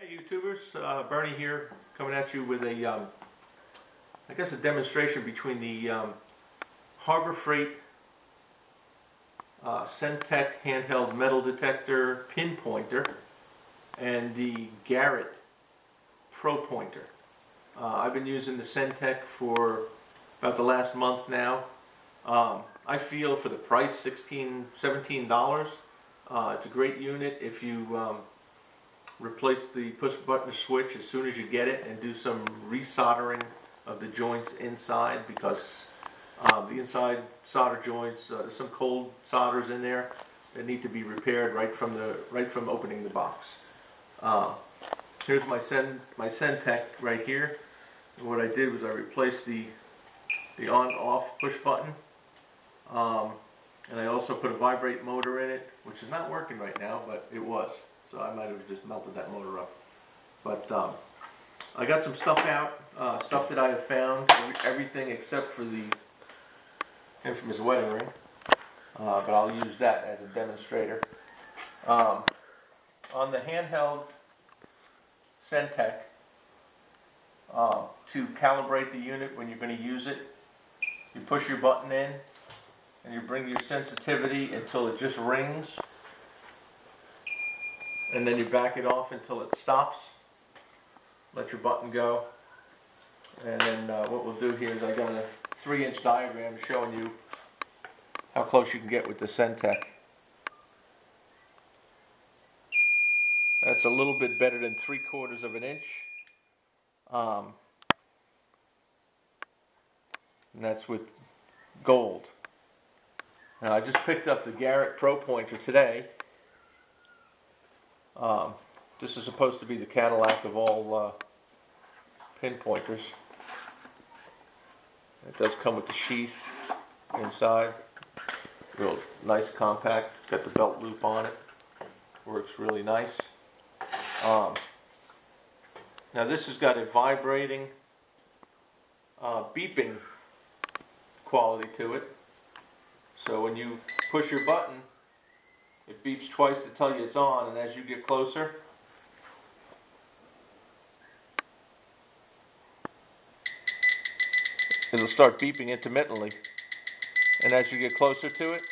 Hey YouTubers, Bernie here, coming at you with a, I guess a demonstration between the Harbor Freight HF-CEN-TECH handheld metal detector Pinpointer and the GARRETT Pro Pointer. I've been using the HF-CEN-TECH for about the last month now. I feel for the price, $17, it's a great unit if you replace the push button switch as soon as you get it and do some resoldering of the joints inside, because the inside solder joints, there's some cold solders in there that need to be repaired right from opening the box. Here's my HF-CEN-TECH right here. And what I did was I replaced the on-off push button, and I also put a vibrate motor in it, which is not working right now, but it was. So I might have just melted that motor up. But I got some stuff out, stuff that I have found, everything except for the infamous wedding ring. But I'll use that as a demonstrator. On the handheld HF-CEN-TECH, to calibrate the unit when you're going to use it, you push your button in and you bring your sensitivity until it just rings. And then you back it off until it stops. Let your button go. And then what we'll do here is I got a 3-inch diagram showing you how close you can get with the HF-CEN-TECH. That's a little bit better than 3/4 of an inch. And that's with gold. Now I just picked up the GARRETT Pro Pointer today. This is supposed to be the Cadillac of all pinpointers. It does come with the sheath inside. Real nice, compact. Got the belt loop on it. Works really nice. Now this has got a vibrating, beeping quality to it. So when you push your button, it beeps twice to tell you it's on, and as you get closer, it'll start beeping intermittently. And as you get closer to it,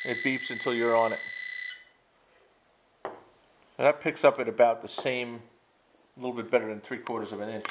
it beeps until you're on it. And that picks up at about the same, a little bit better than 3/4 of an inch.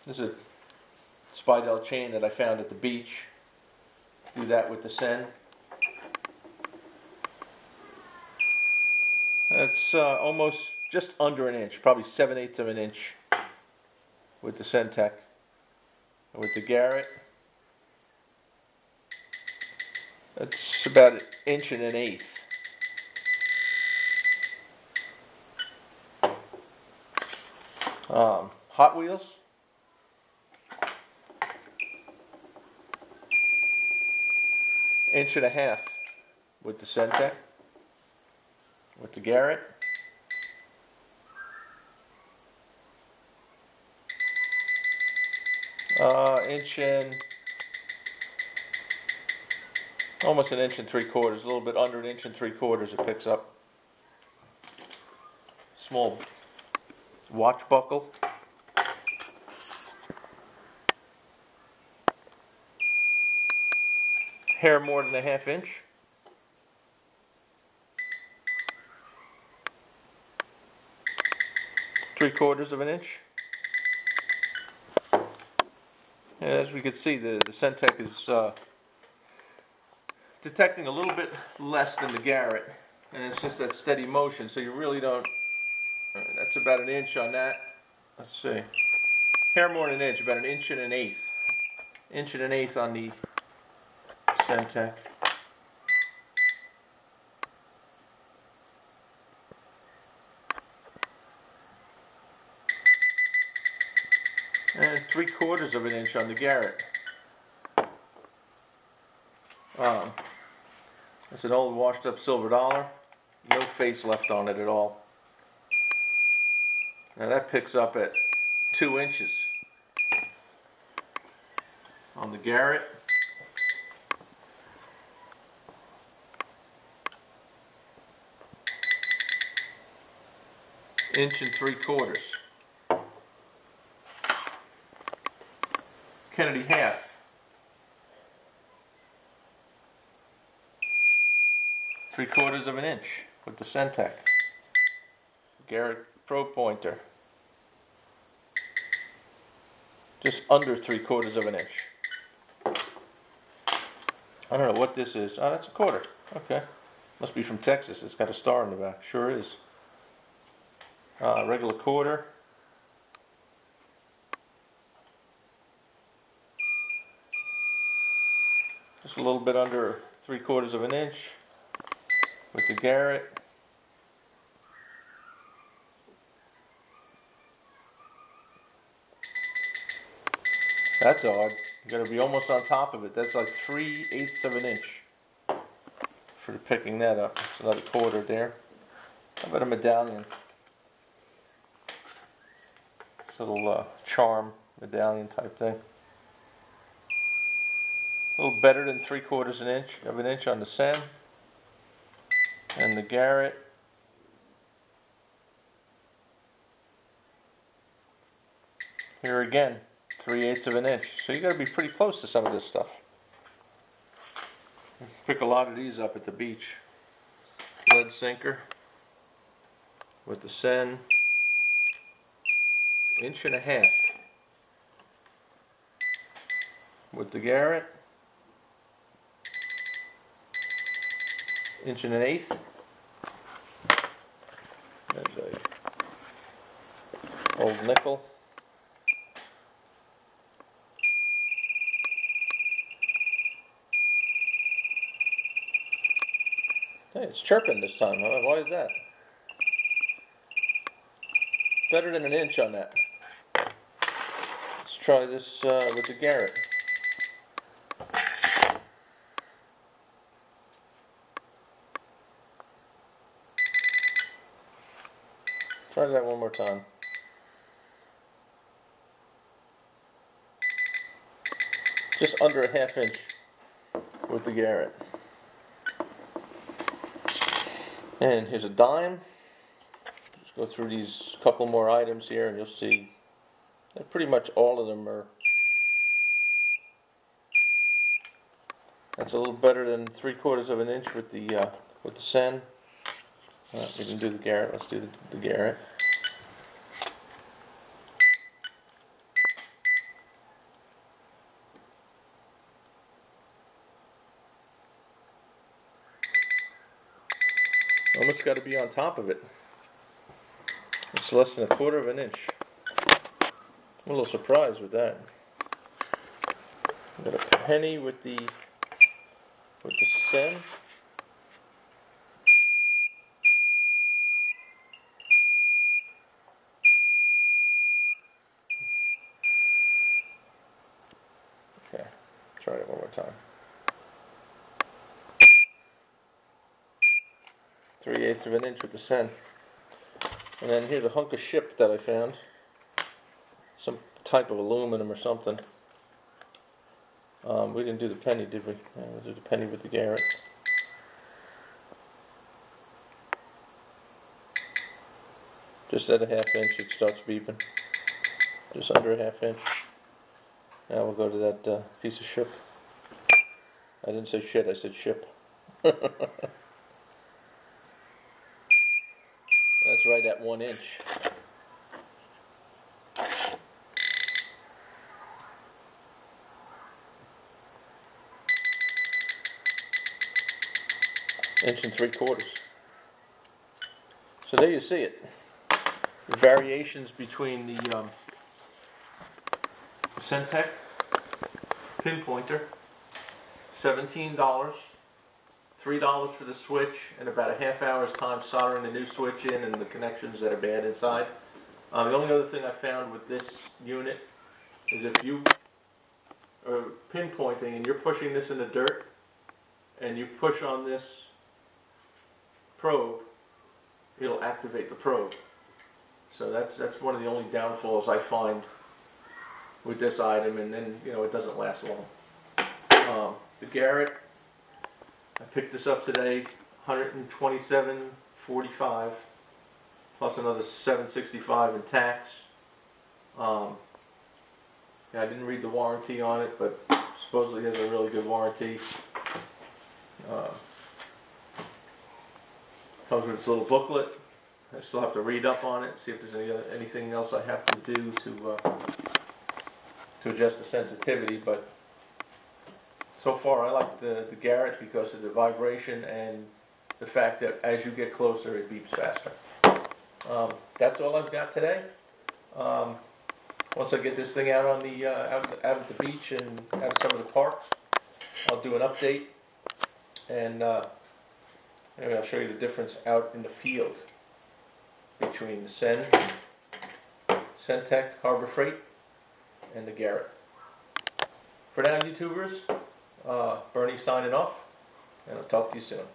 This is a Spidell chain that I found at the beach. Do that with the HF-CEN. That's almost just under an inch, probably 7/8 of an inch with the HF-CEN-TECH. And with the GARRETT, that's about 1 1/8. Hot Wheels. Inch with the HF-CEN-TECH. With the GARRETT. Almost 1 3/4 inches, a little bit under 1 3/4 it picks up. Small watch buckle. Hair more than 1/2 inch. Three-quarters of an inch. And as we can see, the HF-CEN-TECH is detecting a little bit less than the GARRETT, and it's just that steady motion, so you really don't. That's about 1 inch on that. Let's see. Hair more than 1 inch, about 1 1/8 on the HF-CEN-TECH. And 3/4 of an inch on the GARRETT. It's an old washed up silver dollar. No face left on it at all. Now that picks up at 2 inches on the GARRETT. 1.75 inches. Kennedy half. 3/4 inch with the HF-CEN-TECH. GARRETT Pro Pointer. Just under 3/4 inch. I don't know what this is. Oh, that's a quarter. Okay. Must be from Texas. It's got a star in the back. Sure is. Regular quarter. Just a little bit under 3/4 inch with the GARRETT. That's odd. You gotta be almost on top of it. That's like 3/8 inch for picking that up. It's another quarter there. How about a medallion? This little charm medallion type thing. A little better than 3/4 inch on the HF-CEN and the GARRETT. Here again, 3/8 inch. So you got to be pretty close to some of this stuff. Pick a lot of these up at the beach. Lead sinker with the HF-CEN, 1.5 inch with the GARRETT, 1.8 inch. There's a old nickel. Hey, it's chirping this time. Why is that? Better than 1 inch on that. Let's try this with the GARRETT. Try that one more time. Just under 1/2 inch with the GARRETT. And here's a dime. Just go through these couple more items here and you'll see that pretty much all of them are. That's a little better than 3/4 inch with the HF-CEN. We can do the GARRETT. Let's do the GARRETT. Almost got to be on top of it. It's less than 1/4 inch. I'm a little surprised with that. Got a penny with the HF-CEN. Okay, try it one more time. 3/8 inch with the HF-CEN. And then here's a hunk of ship that I found. Some type of aluminum or something. We didn't do the penny, did we? Yeah, we'll do the penny with the GARRETT. Just at 1/2 inch it starts beeping. Just under 1/2 inch. Now we'll go to that piece of ship. I didn't say shit, I said ship. That's right at 1 inch. Inch and 3/4. So there you see it. The variations between the HF-CEN-TECH Pinpointer, $17. $3 for the switch, and about a half-hour's time soldering the new switch in and the connections that are bad inside. The only other thing I found with this unit is if you are pinpointing and you're pushing this in the dirt and you push on this probe, it'll activate the probe. So that's one of the only downfalls I find with this item, and then it doesn't last long. The GARRETT, I picked this up today, $127.45. plus another $765 in tax. Yeah, I didn't read the warranty on it, but supposedly it has a really good warranty. Comes with its little booklet. I still have to read up on it, see if there's anything else I have to do to adjust the sensitivity. But so far, I like the Garrett because of the vibration and the fact that as you get closer, it beeps faster. That's all I've got today. Once I get this thing out on the out at the beach and out of some of the parks, I'll do an update, and maybe I'll show you the difference out in the field between the HF-CEN-TECH Harbor Freight and the Garrett. For now, YouTubers, Bernie signing off, and I'll talk to you soon.